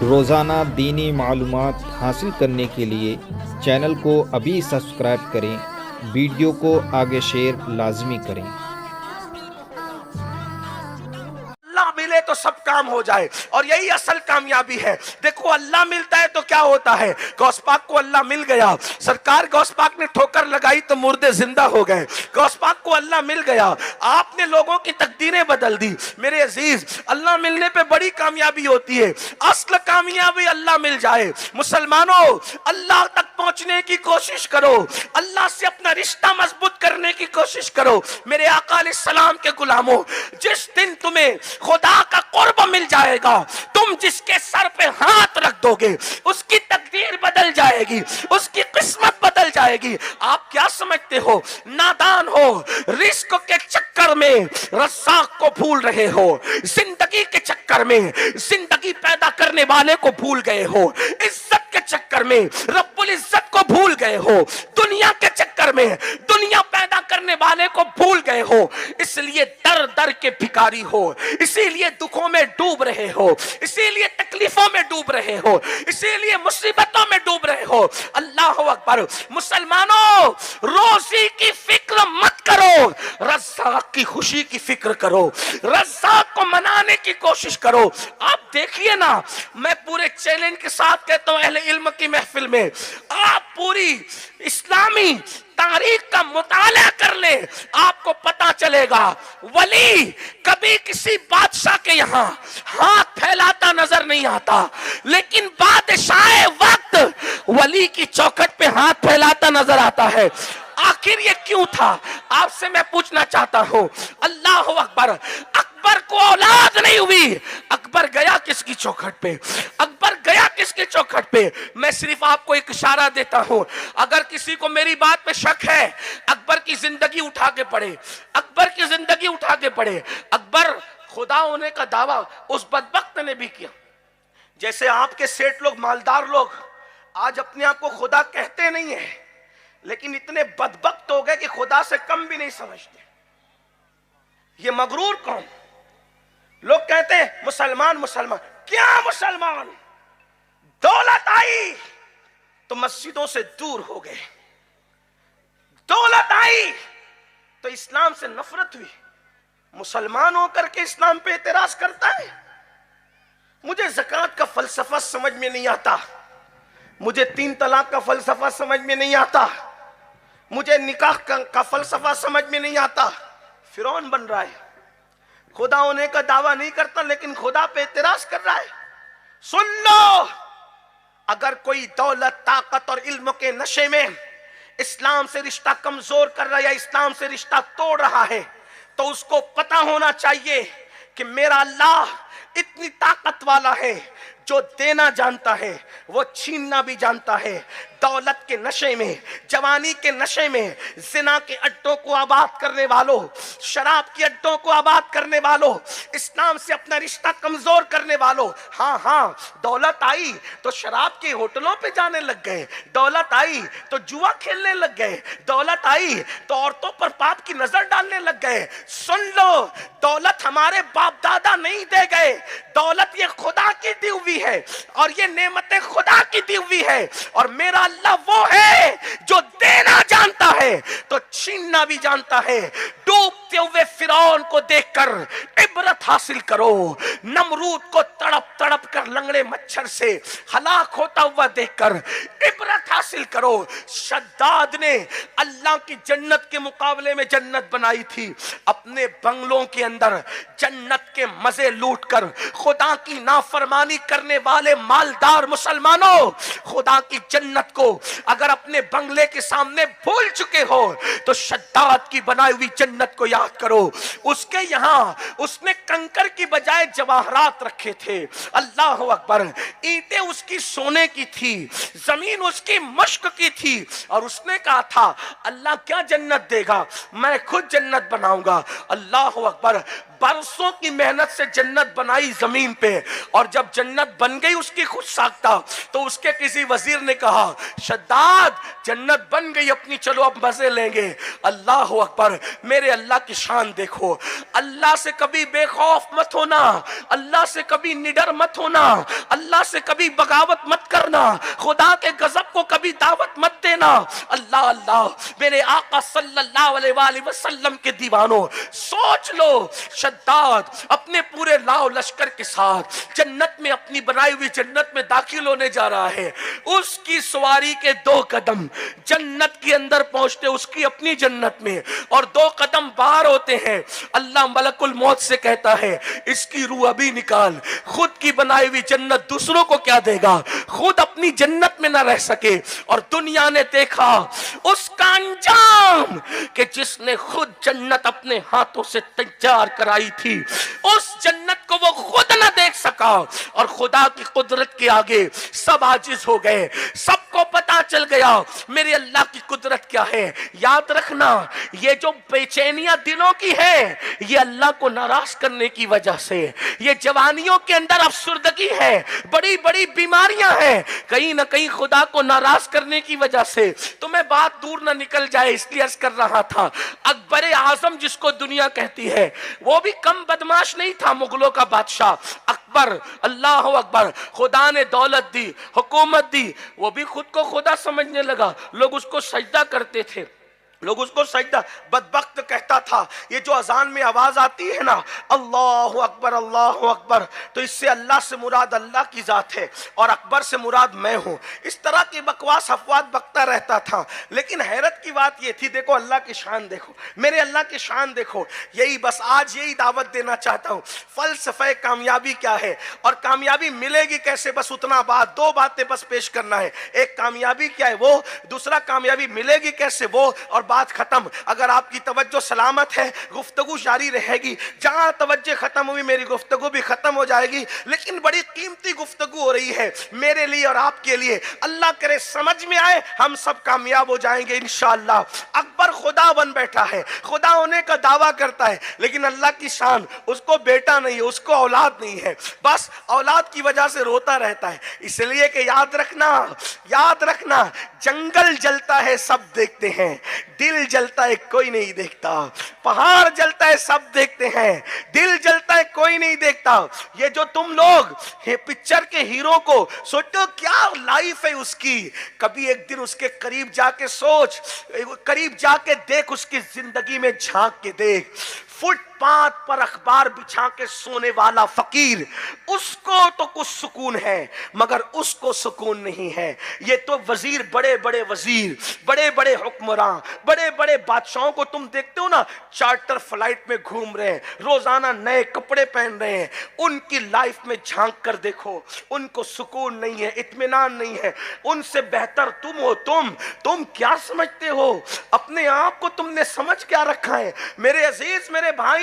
रोज़ाना दीनी मालूमात हासिल करने के लिए चैनल को अभी सब्सक्राइब करें। वीडियो को आगे शेयर लाजमी करें। अल्लाह मिले तो सब काम हो जाए, और यही असल कामयाबी है। देखो, अल्लाह मिलता है तो क्या होता है। गौस पाक को अल्लाह मिल गया, सरकार गौस पाक ने ठोकर लगाई तो मुर्दे जिंदा हो गए। गौस पाक को अल्लाह मिल गया, आपने लोगों की तकदीरें बदल दी। मेरे अजीज, अल्लाह मिलने पे बड़ी कामयाबी होती है। असल कामयाबी अल्लाह मिल जाए। मुसलमानों, अल्लाह तक पहुंचने की कोशिश करो, अल्लाह से अपना रिश्ता मजबूत करने की कोशिश करो। मेरे आका अलैहिस्सलाम के गुलामों, जिस दिन तुम्हें खुदा का कुर्ब मिल जाएगा, तुम जिसके सर पे हाथ रख दोगे उसकी तकदीर बदल जाएगी, उसकी किस्मत बदल जाएगी। आप क्या समझते हो, नादान हो, रिस्क के चक्कर में रज़्ज़ाक़ को भूल रहे हो, जिंदगी के चक्कर में जिंदगी पैदा करने वाले को भूल गए हो, इज्जत के चक्कर में रब्बुल इज्जत को भूल गए हो, दुनिया के चक्कर में दुनिया पैदा करने वाले को भूल गए हो। इसलिए दर दर के भिखारी हो, इसीलिए दुखों में डूब रहे हो, इसीलिए तकलीफों में डूब रहे हो, इसीलिए मुसीबतों में डूब रहे हो। अल्लाह अकबर। मुसलमानों, रोजी की फिक्र मत करो, रज़्ज़ाक़ की खुशी की फिक्र करो, रज़्ज़ाक़ को मनाने की कोशिश करो। आप देखिए ना, मैं पूरे चैलेंज के साथ कहता हूं, अहले इल्म की महफिल में आप पूरी इस्लामी तारीख का मुताला कर ले, आपको पता चलेगा वली कभी किसी बादशाह के यहां हाथ फैलाता नजर नहीं आता, लेकिन बादशाह वक्त वली की चौखट पे हाथ फैलाता नजर आता है। आखिर ये क्यों था, आपसे मैं पूछना चाहता हूं। अल्लाह अकबर। अकबर को औलाद नहीं हुई, अकबर गया किसकी चौखट पे, अकबर गया किसकी चौखट पे। मैं सिर्फ आपको एक इशारा देता हूं, अगर किसी को मेरी बात पे शक है, अकबर की जिंदगी उठा के पढ़े, अकबर की जिंदगी उठा के पढ़े। अकबर खुदा होने का दावा उस बदबख्त ने भी किया। जैसे आपके सेठ लोग, मालदार लोग आज अपने आप को खुदा कहते नहीं है, लेकिन इतने बदबख्त हो गए कि खुदा से कम भी नहीं समझते। ये मगरूर कौन? लोग कहते हैं मुसलमान मुसलमान, क्या मुसलमान? दौलत आई तो मस्जिदों से दूर हो गए, दौलत आई तो इस्लाम से नफरत हुई। मुसलमान होकर के इस्लाम पे एतराज करता है। मुझे ज़कात का फलसफा समझ में नहीं आता, मुझे 3 तलाक का फलसफा समझ में नहीं आता, मुझे निकाह का फलसफा समझ में नहीं आता। फिरौन बन रहा है, खुदा होने का दावा नहीं करता, लेकिन खुदा पे एतराज कर रहा है। सुन लो, अगर कोई दौलत, ताकत और इल्म के नशे में इस्लाम से रिश्ता कमजोर कर रहा है या इस्लाम से रिश्ता तोड़ रहा है, तो उसको पता होना चाहिए कि मेरा अल्लाह इतनी ताकत वाला है, जो देना जानता है वो छीनना भी जानता है। दौलत के नशे में, जवानी के नशे में, जिना के अड्डों को आबाद करने वालों, शराब के अड्डों को आबाद करने वालों, इस्लाम से अपना रिश्ता कमजोर करने वालों, हाँ हाँ, दौलत आई तो शराब के होटलों पे जाने लग गए, दौलत आई तो जुआ खेलने लग गए, दौलत आई तो औरतों पर पाप की नजर डालने लग गए। सुन लो, दौलत हमारे बाप दादा नहीं दे गए, दौलत ये खुदा की दी हुई है, और ये नेमतें खुदा की दी हुई है। और मेरा अल्लाह वो है जो देना जानता है तो छीनना भी जानता है। डूबते हुए फिरौन को देखकर इबरत हासिल करो, नमरूद को तड़प तड़प कर लंगड़े मच्छर से हलाक होता हुआ देखकर इबरत हासिल करो। शद्दाद ने अल्लाह की जन्नत के मुकाबले में जन्नत बनाई थी, अपने बंगलों के अंदर जन्नत के मजे लूटकर खुदा की नाफरमानी करने वाले मालदार मुसलमानों, खुदा की जन्नत को अगर अपने बंगले के सामने भूल चुके हो तो शद्दाद की बनाई हुई जन्नत को याद करो। उसके यहां उसने कंकर की बजाय जवाहरात रखे थे। अल्लाह अकबर। ईंटें उसकी सोने की थी, जमीन उसकी मश्क की थी, और उसने कहा था अल्लाह क्या जन्नत देगा, मैं खुद जन्नत बनाऊंगा। अल्लाह अकबर। बरसों की मेहनत से जन्नत बनाई जमीन पे, और जब जन्नत बन गई उसकी खुद साख्ता, तो उसके किसी वजीर ने कहा, शद्दाद जन्नत बन गई अपनी, चलो अब मजे लेंगे। अल्लाह अकबर, मेरे अल्लाह की शान देखो। अल्लाह से कभी बेखौफ मत होना, अल्लाह से कभी निडर मत होना, अल्लाह से कभी बगावत मत करना, खुदा के गजब को कभी दावत मत देना। अल्लाह अल्लाह, मेरे आका सल्लल्लाहु अलैहि वसल्लम के दीवानों, सोच लो शद्दाद अपने पूरे लाओ लश्कर के साथ जन्नत में, अपनी बनाई हुई जन्नत में दाखिल होने जा रहा है। उसकी सवारी के 2 कदम जन्नत के अंदर पहुंचते उसकी अपनी जन्नत में, और 2 कदम बाहर होते हैं। अल्लाह मलकुल मौत से कहता है, इसकी रूह अभी निकाल। खुद की बनाई हुई जन्नत दूसरों को क्या देगा, खुद अपनी जन्नत में ना रह सके। और दुनिया ने देखा उसका अंजाम कि जिसने खुद जन्नत अपने हाथों से तैयार कराई थी, उस जन्नत को वो खुद ना देख सका, और खुदा की कुदरत के आगे सब आजिज हो गए। सबको पता चल गया मेरे अल्लाह की कुदरत क्या है। याद रखना, ये जो बेचैनियां दिलों की है, ये अल्लाह को नाराज करने की वजह से, ये जवानियों के अंदर अफसुर्दगी है, बड़ी बड़ी बीमारियां हैं, कहीं ना कहीं खुदा को नाराज करने की वजह से। तो मैं बात दूर ना निकल जाए इसलिए अर्ज कर रहा था, अकबर आजम जिसको दुनिया कहती है, वो भी कम बदमाश नहीं था, मुगलों का बादशाह अकबर। अल्लाह अकबर, खुदा ने दौलत दी, हुकूमत दी, वो भी खुद को खुदा समझने लगा। लोग उसको सजदा करते थे, लोग उसको सजदा, बदबख्त कहता था, ये जो अजान में आवाज आती है ना, अल्लाह अकबर, तो इससे अल्लाह से मुराद अल्लाह की जात है और अकबर से मुराद मैं हूं। इस तरह की बकवास अफवाद बकता रहता था। लेकिन हैरत की बात ये थी, देखो अल्लाह की शान देखो, मेरे अल्लाह की शान देखो। यही बस आज यही दावत देना चाहता हूं। फलसफे कामयाबी क्या है और कामयाबी मिलेगी कैसे, बस उतना बात, 2 बातें बस पेश करना है। एक कामयाबी क्या है वो, दूसरा कामयाबी मिलेगी कैसे वो, और बात खत्म। अगर आपकी तवज्जो सलामत है, गुफ्तगू जारी रहेगी। जहां तवज्जो खत्म हुई, मेरी गुफ्तगू भी खत्म हो जाएगी। लेकिन बड़ी कीमती गुफ्तगू हो रही है मेरे लिए और आपके लिए। अल्लाह करे समझ में आए, हम सब कामयाब हो जाएंगे इंशाअल्लाह। अकबर खुदा बन बैठा है, खुदा होने का दावा करता है, लेकिन अल्लाह की शान, उसको बेटा नहीं है, उसको औलाद नहीं है, बस औलाद की वजह से रोता रहता है। इसलिए कि याद रखना, जंगल जलता है सब देखते हैं, दिल जलता है कोई नहीं देखता। पहाड़ जलता है सब देखते हैं, दिल जलता है कोई नहीं देखता। ये जो तुम लोग ये पिक्चर के हीरो को सोचो क्या लाइफ है उसकी, कभी एक दिन उसके करीब जाके सोच, करीब जाके देख, उसकी जिंदगी में झांक के देख। फुटपाथ पर अखबार बिछा के सोने वाला फकीर, उसको तो कुछ सुकून है मगर उसको सुकून नहीं है। ये तो वजीर, बड़े बड़े वजीर, बड़े बड़े हुक्मरान, बड़े बड़े बादशाहों को तुम देखते हो ना, चार्टर फ्लाइट में घूम रहे हैं, रोजाना नए कपड़े पहन रहे हैं, उनकी लाइफ में झांक कर देखो, उनको सुकून नहीं है, इत्मीनान नहीं है। उनसे बेहतर तुम हो। तुम क्या समझते हो अपने आप को, तुमने समझ क्या रखा है मेरे अजीज, मेरे भाई।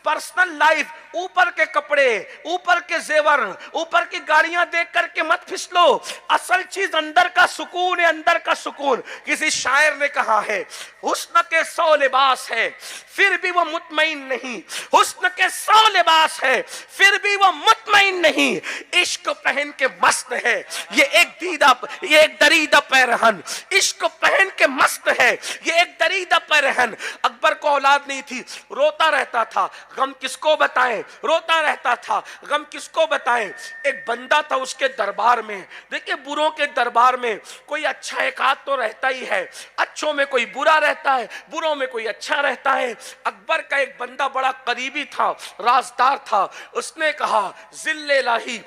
पर्सनल लाइफ, ऊपर के कपड़े, ऊपर के जेवर, ऊपर की गाड़ियां देख करके मत फिसलो। असल चीज अंदर का सुकून है, अंदर का सुकून। किसी शायर ने कहा है, हुस्न के 100 लिबास है फिर भी वो मुतमईन नहीं, हुस्न के 100 लिबास है फिर भी वो मुतमईन नहीं। इश्क पहन के मस्त है ये एक दरीदा पैरहन, इश्क पहन के मस्त है ये एक दरीदा पैरहन। अकबर को औलाद नहीं थी, रोता रहता था, गम किसको बताएं, रोता रहता था, गम किसको बताएं। एक बंदा था उसके दरबार में, देखिए बुरों के दरबार में कोई अच्छा एक आध तो रहता ही है, अच्छों में कोई बुरा रहता है, बुरों में कोई अच्छा रहता है। अकबर का एक बंदा बड़ा करीबी था, राजदार था, उसने कहा, जिल्ले लाही,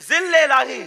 जिल्ले लाही,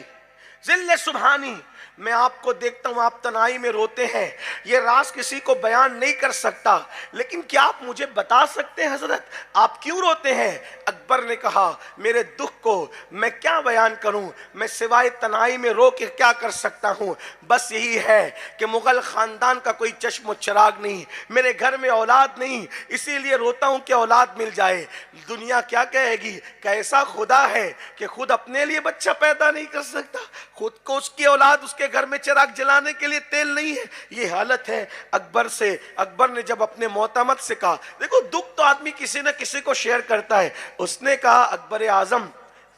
जिल्ले सुबहानी, मैं आपको देखता हूं आप तनाई में रोते हैं, ये राज किसी को बयान नहीं कर सकता, लेकिन क्या आप मुझे बता सकते हैं हजरत आप क्यों रोते हैं? अकबर ने कहा, मेरे दुख को मैं क्या बयान करूं, मैं सिवाय तनाई में रो के क्या कर सकता हूं। बस यही है कि मुगल खानदान का कोई चश्म चिराग नहीं, मेरे घर में औलाद नहीं, इसीलिए रोता हूं कि औलाद मिल जाए। दुनिया क्या कहेगी, कैसा खुदा है कि खुद अपने लिए बच्चा पैदा नहीं कर सकता, खुद को उसकी औलाद, उसके घर में चिराग जलाने के लिए तेल नहीं है। ये हालत मोहब्बत है अकबर से। अकबर ने जब अपने मोहतमद से कहा, देखो दुख तो आदमी किसी न किसी को शेयर करता है, उसने कहा अकबर आजम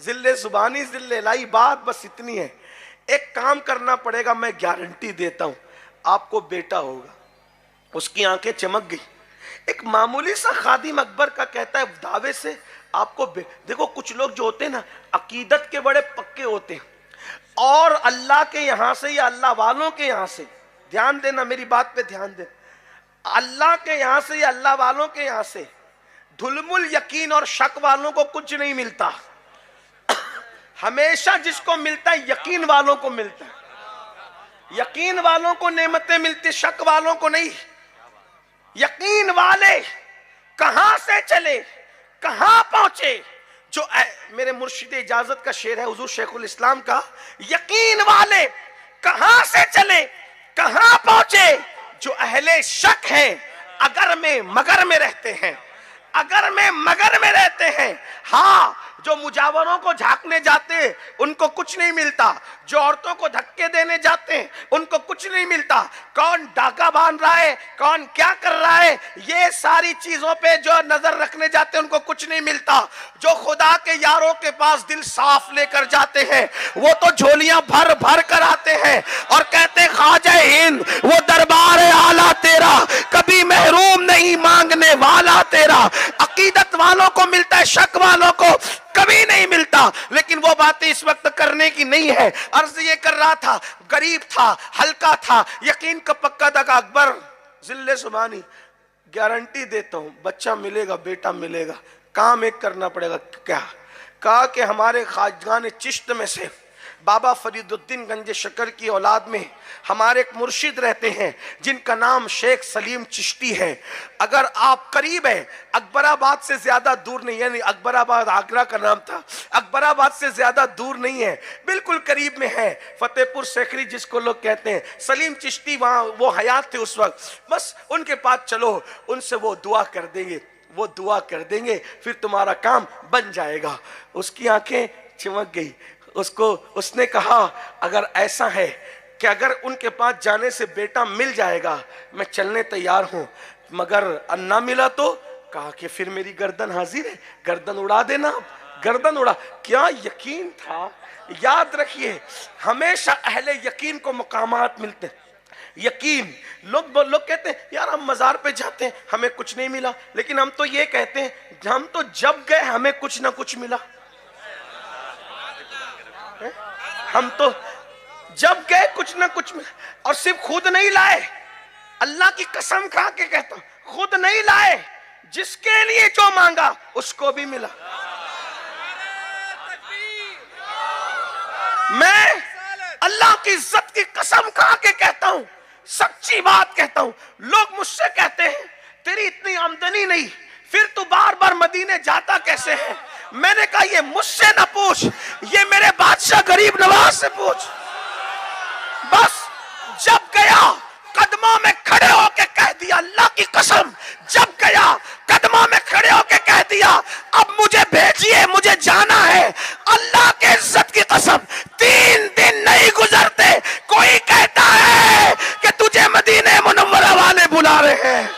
जिल्ले जुबानी जिल्ले लाई, बात बस इतनी है, एक काम करना पड़ेगा, मैं गारंटी देता हूं आपको बेटा होगा। उसकी आंखें चमक गई। एक मामूली सा खादिम अकबर का कहता है दावे से आपको देखो कुछ लोग जो होते हैं ना अकीदत के बड़े पक्के होते हैं, और अल्लाह के यहां से या अल्लाह वालों के यहां से, ध्यान देना मेरी बात पे ध्यान दे, अल्लाह के यहां से या अल्लाह वालों के यहां से धुलमुल यकीन और शक वालों को कुछ नहीं मिलता। हमेशा जिसको मिलता है यकीन वालों को मिलता है। यकीन वालों को नेमतें मिलती, शक वालों को नहीं। यकीन वाले कहां से चले कहां पहुंचे, जो मेरे मुर्शिद इजाजत का शेर है हुजूर शेखुल इस्लाम का, यकीन वाले कहां से चले कहां पहुंचे, जो अहले शक है अगर में मगर में रहते हैं, अगर में मगर में रहते हैं। हाँ, जो मुजावरों को झांकने जाते हैं उनको कुछ नहीं मिलता, जो औरतों को धक्के देने जाते हैं उनको कुछ नहीं मिलता, कौन डाका बांध रहा है कौन क्या कर रहा है, ये सारी चीजों पे जो नजर रखने जाते हैं उनको कुछ नहीं मिलता। जो खुदा के यारों के पास दिल साफ लेकर जाते हैं वो तो झोलियां भर भर कर आते हैं और कहते हैं ख्वाजा हिंद वो दरबार आला तेरा, कभी महरूम नहीं मांगने वाला तेरा। अकीदत वालों को मिलता है, शक वालों को कभी नहीं मिलता। लेकिन वो बातें इस वक्त करने की नहीं है। अर्ज ये कर रहा था, गरीब था, हल्का था, यकीन का पक्का था। अकबर जिल्ले सुबानी गारंटी देता हूं बच्चा मिलेगा, बेटा मिलेगा, काम एक करना पड़ेगा। क्या कहा कि हमारे खाजगान चिश्त में से बाबा फरीदुद्दीन गंज शकर की औलाद में हमारे एक मुर्शिद रहते हैं जिनका नाम शेख सलीम चिश्ती है। अगर आप करीब है, अकबराबाद से ज्यादा दूर नहीं है, अकबराबाद आगरा का नाम था, अकबराबाद से ज्यादा दूर नहीं है, बिल्कुल करीब में है। फतेहपुर सेखरी जिसको लोग कहते हैं, सलीम चिश्ती वहां वो हयात थे उस वक्त, बस उनके पास चलो, उनसे वो दुआ कर देंगे, वो दुआ कर देंगे, फिर तुम्हारा काम बन जाएगा। उसकी आंखें चमक गई। उसने कहा अगर ऐसा है कि अगर उनके पास जाने से बेटा मिल जाएगा मैं चलने तैयार हूं, मगर अन्ना मिला तो कहा कि फिर मेरी गर्दन हाजिर है, गर्दन उड़ा देना, गर्दन उड़ा। क्या यकीन था। याद रखिए हमेशा अहले यकीन को मुकामात मिलते हैं। यकीन लोग कहते हैं यार हम मजार पे जाते हैं हमें कुछ नहीं मिला, लेकिन हम तो ये कहते हैं हम तो जब गए हमें कुछ ना कुछ मिला। हम तो जब गए कुछ ना कुछ मिला, और सिर्फ खुद नहीं लाए, अल्लाह की कसम खा के कहता हूं खुद नहीं लाए, जिसके लिए जो मांगा उसको भी मिला। मैं अल्लाह की इज्जत की कसम खा के कहता हूं, सच्ची बात कहता हूं। लोग मुझसे कहते हैं तेरी इतनी आमदनी नहीं, फिर तू बार बार मदीने जाता कैसे है। मैंने कहा ये मुझसे ना पूछ, ये मेरे बादशाह गरीब नवाज से पूछ। बस जब गया कदमों में खड़े होके कह दिया, अल्लाह की कसम, जब गया कदमों में खड़े होके कह दिया अब मुझे भेजिए, मुझे जाना है। अल्लाह के इज्जत की कसम 3 दिन नहीं गुजरते कोई कहता है कि तुझे मदीने मुनव्वरा वाले बुला रहे हैं।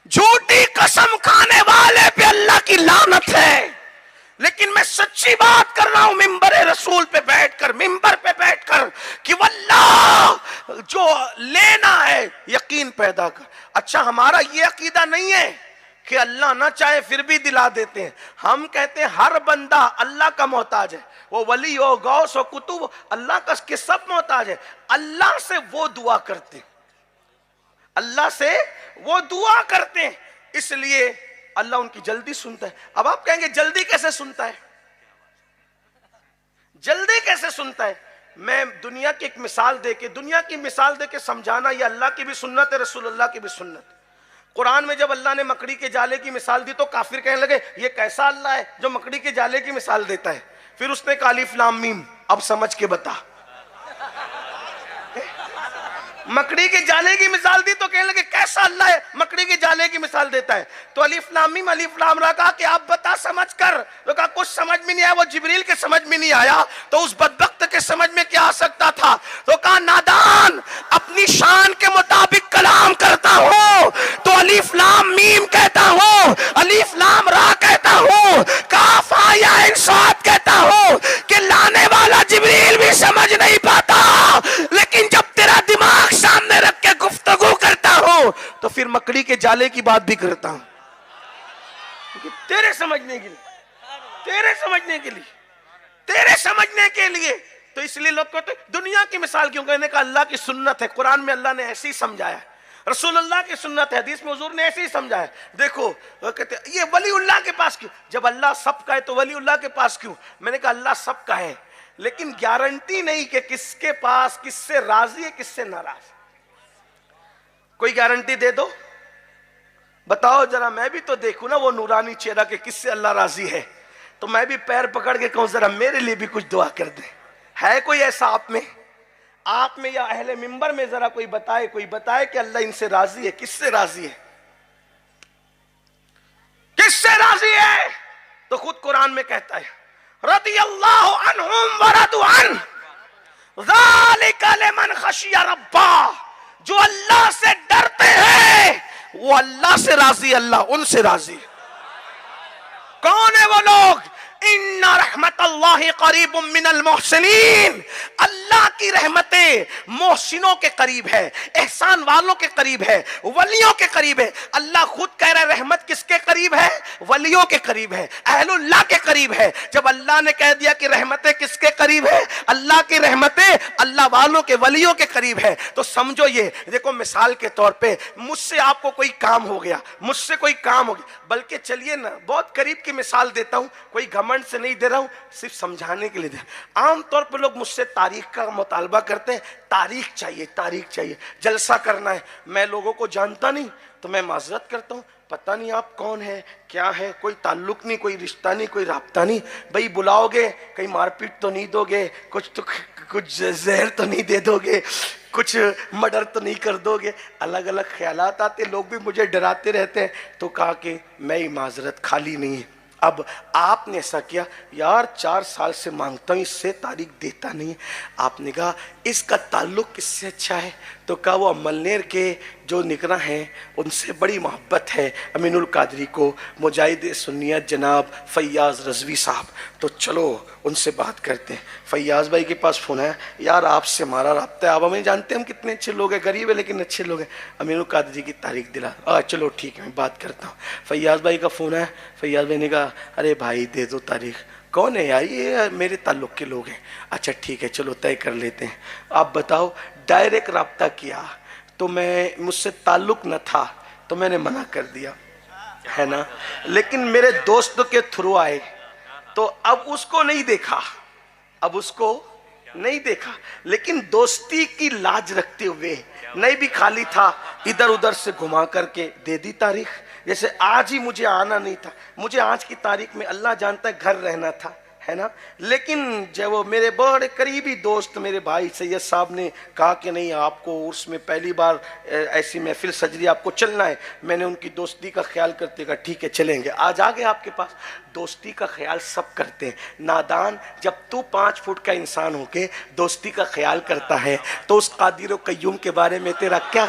झूठी कसम खाने वाले पे अल्लाह की लानत है। लेकिन मैं सच्ची बात कर रहा हूं मिंबर रसूल पे बैठकर, मिंबर पे बैठकर, कि वल्लाह जो लेना है यकीन पैदा कर। अच्छा हमारा ये अकीदा नहीं है कि अल्लाह ना चाहे फिर भी दिला देते हैं। हम कहते हैं हर बंदा अल्लाह का मोहताज है, वो वली हो, गौस हो, कुतुब, अल्लाह का के सब मोहताज है। अल्लाह से वो दुआ करते हैं, अल्लाह से वो दुआ करते हैं, इसलिए अल्लाह उनकी जल्दी सुनता है। अब आप कहेंगे जल्दी कैसे सुनता है, जल्दी कैसे सुनता है। मैं दुनिया की एक मिसाल देके, दुनिया की मिसाल देके समझाना, ये अल्लाह की भी सुन्नत है, रसूलुल्लाह की भी सुन्नत है। कुरान में जब अल्लाह ने मकड़ी के जाले की मिसाल दी तो काफिर कहने लगे ये कैसा अल्लाह है जो मकड़ी के जाले की मिसाल देता है। फिर उसने कहा अलिफ लाम मीम, अब समझ के बता। मकड़ी के जाले की मिसाल दी तो कहने लगे कैसा अल्लाह है मकड़ी के जाले की मिसाल देता है। तो अलिफ लाम मीम अलिफ लाम रा कहा कि आप बता समझ कर। तो कहा कुछ समझ में नहीं आया। वो जिब्रील के समझ में नहीं आया तो उस बदबख्त के समझ में क्या आ सकता था। तो कहा नादान, अपनी शान के मुताबिक कलाम करता हूं तो अलिफ लाम मीम कहता हूं, अलिफ लाम रा कहता हूं, काफ या इन साद कहता हूं कि लाने वाला जिब्रील भी समझ नहीं पाता, लेकिन जब तेरा दिमाग सामने रख के गुफ्तगू करता हूं तो फिर मकड़ी के जाले की बात भी करता हूं, तेरे समझने के लिए, तेरे समझने के लिए, तेरे समझने के लिए। तो इसलिए लोग कहते दुनिया की मिसाल क्यों, कहने का अल्लाह की सुन्नत है, कुरान में अल्लाह ने ऐसे ही समझाया, रसूलुल्लाह की सुन्नत है, हदीस में हुजूर ने ऐसे ही समझाया। देखो वो कहते ये वलीउल्लाह के पास क्यों, जब अल्लाह सबका है तो वलीउल्लाह के पास क्यों। मैंने कहा अल्लाह सबका है लेकिन गारंटी नहीं कि किसके पास किससे राजी है किससे नाराज। कोई गारंटी दे दो, बताओ जरा, मैं भी तो देखूं ना वो नूरानी चेहरा के किससे अल्लाह राजी है, तो मैं भी पैर पकड़ के कहूं जरा मेरे लिए भी कुछ दुआ कर दे। है कोई ऐसा आप में या अहले मिंबर में जरा कोई बताए कि अल्लाह इनसे राजी है, किससे राजी है, किससे राजी है। तो खुद कुरान में कहता है रदियल्लाहु अन्हुम व रदू अन ज़ालिका लिमन खशिया रब्बा, जो अल्लाह से डरते हैं वो अल्लाह से राजी, अल्लाह उनसे राजी। कौन है वो लोग? इन्ना रहमतल्लाहि करीबुम मिनल मुहसिनीन, अल्लाह की रहमतें मोहसिनों के करीब है, एहसान वालों के करीब है, वलियों के करीब है। अल्लाह खुद कह रहा है रहमत किसके करीब है? वलियों के करीब है, अहलुल्लाह के करीब है। जब अल्लाह ने कह दिया कि रहमतें किसके करीब है, अल्लाह की रहमतें अल्लाह वालों के वलियों के करीब है, तो समझो ये देखो मिसाल के तौर पे मुझसे आपको कोई काम हो गया, मुझसे कोई काम हो गया, बल्कि चलिए ना बहुत करीब की मिसाल देता हूं, कोई घमंड से नहीं दे रहा हूं, सिर्फ समझाने के लिए दे। आमतौर पर लोग मुझसे तारीख का मुतालबा करते हैं, तारीख चाहिए, तारीख चाहिए, जलसा करना है। मैं लोगों को जानता नहीं तो मैं माजरत करता हूं, पता नहीं आप कौन है क्या है, कोई ताल्लुक नहीं, कोई रिश्ता नहीं, कोई राब्ता नहीं। भाई बुलाओगे कहीं मारपीट तो नहीं दोगे, कुछ जहर तो नहीं दे दोगे, कुछ मर्डर तो नहीं कर दोगे। अलग अलग ख्यालात आते, लोग भी मुझे डराते रहते हैं। तो कहा कि मैं ही माजरत, खाली नहीं है। अब आपने ऐसा किया, यार 4 साल से मांगता हूँ, इससे तारीख देता नहीं है। आपने कहा इसका ताल्लुक किससे अच्छा है? तो कहा वो अमलनेर के जो निगरां हैं उनसे बड़ी मोहब्बत है, अमीनुल कादरी को, मुजाहिद सुन्नियत जनाब फैयाज रजवी साहब। तो चलो उनसे बात करते हैं। फैयाज भाई के पास फ़ोन है, यार आपसे हमारा रब्ता है, आप हमें जानते हैं हम कितने अच्छे लोग हैं, गरीब है लेकिन अच्छे लोग हैं, अमीनुल कादरी की तारीख दिला। चलो ठीक है मैं बात करता हूँ। फैयाज भाई का फ़ोन है, फैयाज भाई ने कहा अरे भाई दे दो तारीख। कौन है यार? ये मेरे ताल्लुक के लोग हैं। अच्छा ठीक है चलो तय कर लेते हैं। आप बताओ। डायरेक्ट रब्ता किया तो मैं मुझसे ताल्लुक न था तो मैंने मना कर दिया, है ना। लेकिन मेरे दोस्त के थ्रू आए तो अब उसको नहीं देखा, अब उसको नहीं देखा, लेकिन दोस्ती की लाज रखते हुए नहीं भी खाली था, इधर उधर से घुमा करके दे दी तारीख। जैसे आज ही मुझे आना नहीं था, मुझे आज की तारीख में अल्लाह जानता है घर रहना था, है ना। लेकिन जब वो मेरे बड़े करीबी दोस्त मेरे भाई सैयद साहब ने कहा कि नहीं आपको उसमें पहली बार ऐसी महफिल सजरी आपको चलना है, मैंने उनकी दोस्ती का ख्याल करते कहा ठीक है चलेंगे। आज आ गए आपके पास। दोस्ती का ख्याल सब करते हैं। नादान, जब तू 5 फुट का इंसान होके दोस्ती का ख्याल करता है तो उस कादिर कय्यूम के बारे में तेरा क्या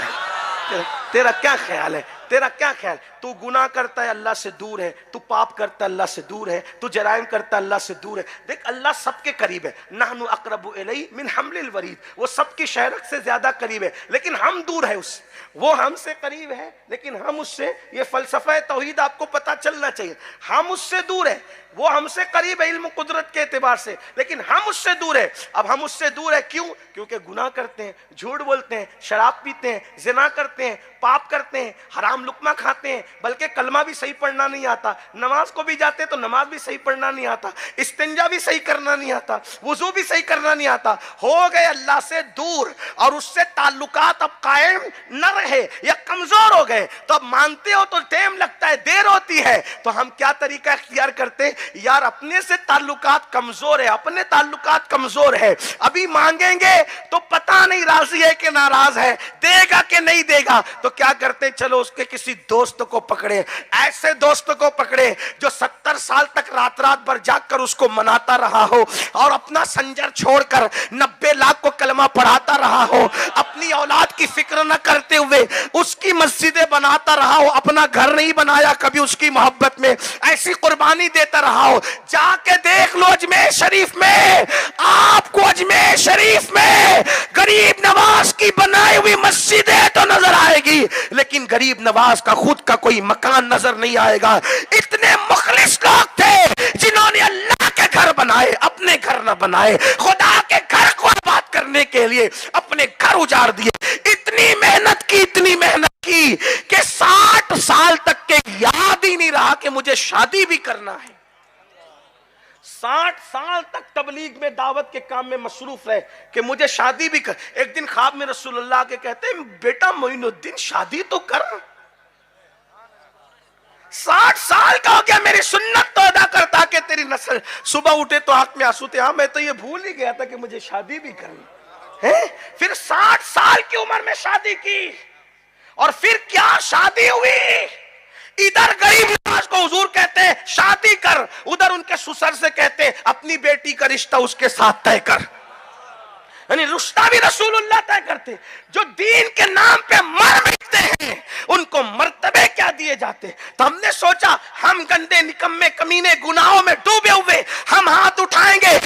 ख्याल है? तेरा क्या ख्याल? तू गुनाह करता है अल्लाह से दूर है, तू पाप करता है अल्लाह से दूर है, तू जराइम करता है अल्लाह से दूर है। देख अल्लाह सबके करीब है। नहनु अक़रबु इलैहि मिन हम्लिल वरीद, वो सबकी शहरत से ज्यादा करीब है, लेकिन हम दूर है उससे। वो हमसे करीब है लेकिन हम उससे, ये फलसफा तौहीद आपको पता चलना चाहिए। हम उससे दूर है, वो हमसे करीब है इल्म कुदरत के एतबार से, लेकिन हम उससे दूर है। अब हम उससे दूर है क्यों? क्योंकि गुनाह करते हैं, झूठ बोलते हैं, शराब पीते हैं, जिना करते हैं, पाप करते हैं, हराम लुकमा खाते हैं, बल्कि कलमा भी सही पढ़ना नहीं आता, नमाज को भी जाते तो नमाज भी सही पढ़ना नहीं आता, इस्तिंजा भी सही करना नहीं आता, वुजू भी सही करना नहीं आता, हो गए अल्लाह से दूर और उससे ताल्लुकात अब कायम न रहे या कमजोर हो गए, तो अब मानते हो तो टाइम लगता है, देर होती है, तो हम क्या तरीका इख्तियार करते, यार अपने से ताल्लुकात कमजोर है, अपने ताल्लुकात कमजोर है, अभी मांगेंगे तो पता नहीं राजी है कि नाराज है, देगा कि नहीं देगा, तो क्या करते, चलो उसके किसी दोस्त को पकड़े, ऐसे दोस्त को पकड़े जो 70 साल तक रात रात भर जाकर उसको मनाता रहा हो और अपना संजर छोड़कर 90 लाख को कलमा पढ़ाता रहा हो, अपनी औलाद की फिक्र न करते हुए उसकी मस्जिदें बनाता रहा हो, अपना घर नहीं बनाया कभी उसकी मोहब्बत में, ऐसी कुर्बानी देता रहा हो, जाके देख लो अजमेर शरीफ में, आपको अजमेर शरीफ में गरीब नवाज की बनाई हुई मस्जिदें तो नजर आएगी, लेकिन गरीब नवाज का खुद का कोई मकान नजर नहीं आएगा। इतने मुखलिस लोग थे जिन्होंने अल्लाह के घर बनाए, अपने घर न बनाए, खुदा के घर को आबाद करने के लिए अपने घर उजाड़ दिए, इतनी मेहनत की कि 60 साल तक के याद ही नहीं रहा कि मुझे शादी भी करना है। 60 साल तक तबलीग में दावत के काम में मसरूफ रहे कि मुझे शादी भी कर। एक दिन ख्वाब में रसूलुल्लाह के कहते हैं, बेटा मोइनुद्दीन शादी तो कर, 60 साल का हो गया, मेरी सुन्नत तो अदा करता कि तेरी नस्ल सुबह उठे तो आंख में आंसू थे, हाँ मैं तो ये भूल ही गया था कि मुझे शादी भी करनी है। फिर 60 साल की उम्र में शादी की और फिर क्या शादी हुई। इधर गरीब नवाज को हुजूर कहते हैं शादी कर, उधर उनके ससुर से कहते हैं अपनी बेटी का रिश्ता उसके साथ तय कर, यानी रिश्ता भी रसूलुल्लाह तय करते। जो दीन के नाम पे मर मिटते हैं उनको मर्तबे क्या दिए जाते। तो हमने सोचा हम गंदे निकम्मे कमीने गुनाहों में डूबे हुए हम हाथ उठाएंगे,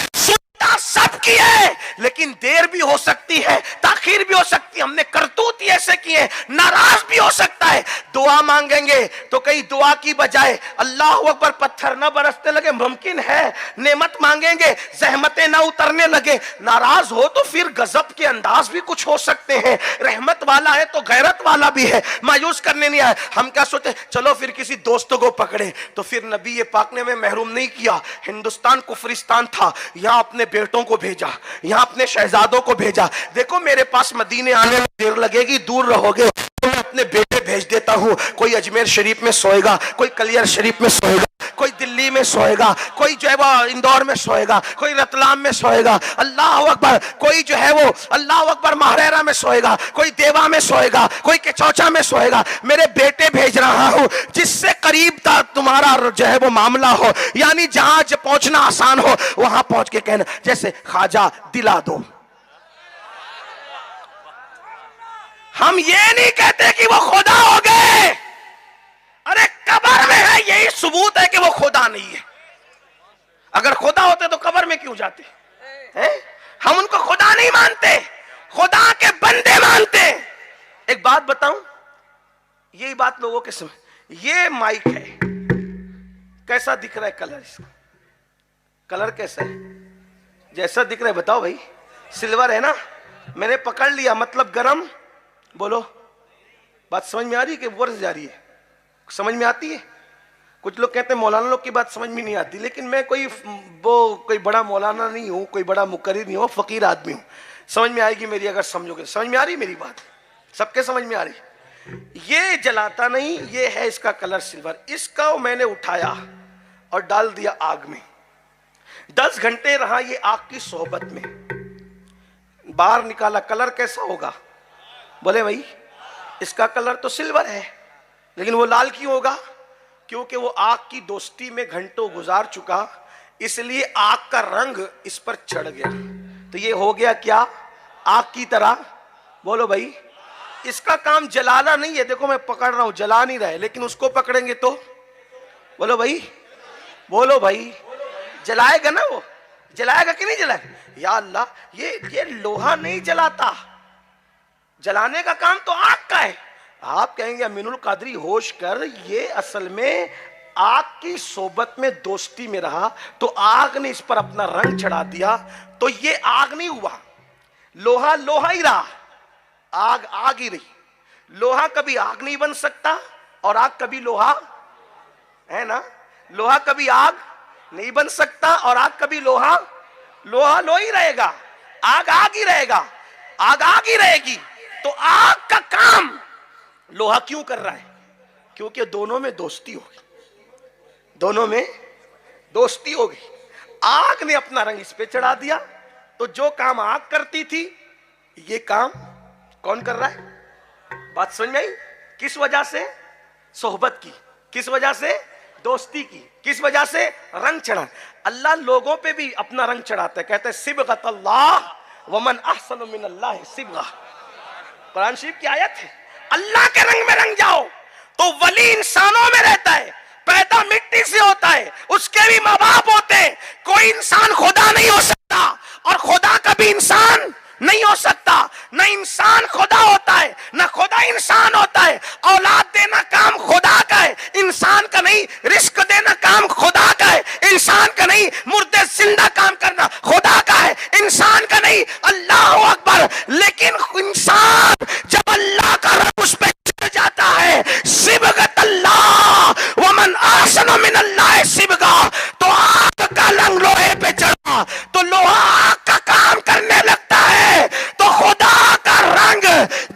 सब किए, लेकिन देर भी हो सकती है, ताखीर भी हो सकती है, हमने करतूत ऐसे किए, नाराज भी हो सकता है। दुआ मांगेंगे तो कई दुआ की बजाय अल्लाह अकबर पत्थर न बरसने लगे, मुमकिन है। नेमत मांगेंगे जहमतें ना उतरने लगे, नाराज हो तो फिर गजब के अंदाज भी कुछ हो सकते हैं। रहमत वाला है तो गैरत वाला भी है, मायूस करने नहीं आए। हम क्या सोचे, चलो फिर किसी दोस्तों को पकड़े, तो फिर नबी पाक ने हमें महरूम नहीं किया। हिंदुस्तान कुफरिस्तान था, यहाँ अपने बेटों को भेजा, यहां अपने शहजादों को भेजा। देखो मेरे पास मदीने आने में देर लगेगी, दूर रहोगे तो मैं अपने बेटे भेज देता हूं। कोई अजमेर शरीफ में सोएगा, कोई कलियर शरीफ में सोएगा, कोई दिल्ली में सोएगा, कोई जो है वो इंदौर में सोएगा, कोई रतलाम में सोएगा, अल्लाह अकबर, कोई जो है वो अल्लाह अकबर महरेरा में सोएगा, कोई देवा में सोएगा, कोई केचौचा में सोएगा। मेरे बेटे भेज रहा हूं जिससे करीब था तुम्हारा जो है वो मामला हो, यानी जहां पहुंचना आसान हो वहां पहुंच के कहना, जैसे ख्वाजा दिला दो। हम ये नहीं कहते कि वो खुदा हो गए, अरे कब्र में है, यही सबूत है कि वो खुदा नहीं है। अगर खुदा होते तो कब्र में क्यों जाते हैं? हम उनको खुदा नहीं मानते, खुदा के बंदे मानते। एक बात बताऊं, यही बात लोगों के समझ, ये माइक है, कैसा दिख रहा है कलर इसका? कलर कैसा है? जैसा दिख रहा है बताओ भाई, सिल्वर है ना? मैंने पकड़ लिया मतलब गरम। बोलो, बात समझ में आ रही है कि वर्ष जा रही है? समझ में आती है? कुछ लोग कहते हैं मौलाना लोग की बात समझ में नहीं आती, लेकिन मैं कोई बड़ा मौलाना नहीं हूं, कोई बड़ा मुकर्रिर नहीं हूं, फकीर आदमी हूं। समझ में आएगी मेरी, अगर समझोगे। समझ में आ रही मेरी बात? सबके समझ में आ रही? ये जलाता नहीं, ये है इसका कलर सिल्वर। इसका मैंने उठाया और डाल दिया आग में, 10 घंटे रहा ये आग की सोहबत में, बाहर निकाला, कलर कैसा होगा? बोले भाई इसका कलर तो सिल्वर है, लेकिन वो लाल क्यों होगा? क्योंकि वो आग की दोस्ती में घंटों गुजार चुका, इसलिए आग का रंग इस पर चढ़ गया। तो ये हो गया क्या? आग की तरह। बोलो भाई, इसका काम जलाना नहीं है। देखो मैं पकड़ रहा हूं, जला नहीं रहा है, लेकिन उसको पकड़ेंगे तो बोलो भाई, बोलो भाई, जलाएगा ना? वो जलाएगा कि नहीं जलाएगा? या अल्लाह, ये लोहा नहीं जलाता, जलाने का काम तो आग का है। आप कहेंगे अमीनुल कादरी होश कर, ये असल में आग की सोबत में दोस्ती में रहा तो आग ने इस पर अपना रंग चढ़ा दिया, तो ये आग नहीं हुआ, लोहा लोहा ही रहा, आग आग ही रही। लोहा कभी आग नहीं बन सकता और आग कभी लोहा है ना, लोहा कभी आग नहीं बन सकता और आग कभी लोहा लो ही रहेगा, आग ही रहेगा, आग ही रहेगी। तो आग का काम लोहा क्यों कर रहा है? क्योंकि दोनों में दोस्ती होगी, दोनों में दोस्ती होगी। आग ने अपना रंग इस पे चढ़ा दिया, तो जो काम आग करती थी ये काम कौन कर रहा है? बात समझ में आई? किस वजह से? सोहबत की। किस वजह से? दोस्ती की। किस वजह से? रंग चढ़ा। अल्लाह लोगों पे भी अपना रंग चढ़ाता है, कहते हैं सिबगतल्लाह वमन अहसनु मिनल्लाह सिबगा। कुरान शरीफ की आयत है। अल्लाह के रंग में रंग जाओ। तो वली इंसानों में रहता है, पैदा मिट्टी से होता है, उसके भी माँ बाप होते हैं। कोई इंसान खुदा नहीं हो सकता और खुदा कभी इंसान नहीं हो सकता। न इंसान खुदा होता है न खुदा इंसान होता है। औलाद देना काम खुदा का है, इंसान का नहीं। रिस्क देना काम खुदा का है, इंसान का नहीं। मुर्दे जिंदा काम करना खुदा का है, इंसान का नहीं। अल्लाह अकबर। लेकिन इंसान जब अल्लाह का रंग उस पर चढ़ जाता है, सिबगत अल्लाह वमन अहसनु मिनल्लाह सिबगा, तो आग का रंग लोहे पे चढ़ा तो लोहा आग का काम करने लगता है। तो खुदा का रंग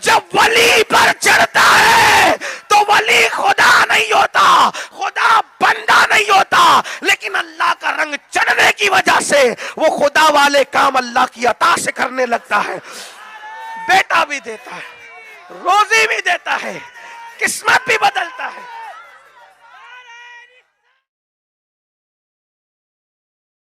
जब वली पर चढ़ता है तो वली खुदा नहीं होता, खुदा बंदा नहीं होता। लेकिन अल्लाह का रंग चढ़ने की वजह से वो खुदा वाले काम अल्लाह की अता से करने लगता है। बेटा भी देता है, रोजी भी देता है, किस्मत भी बदलता है।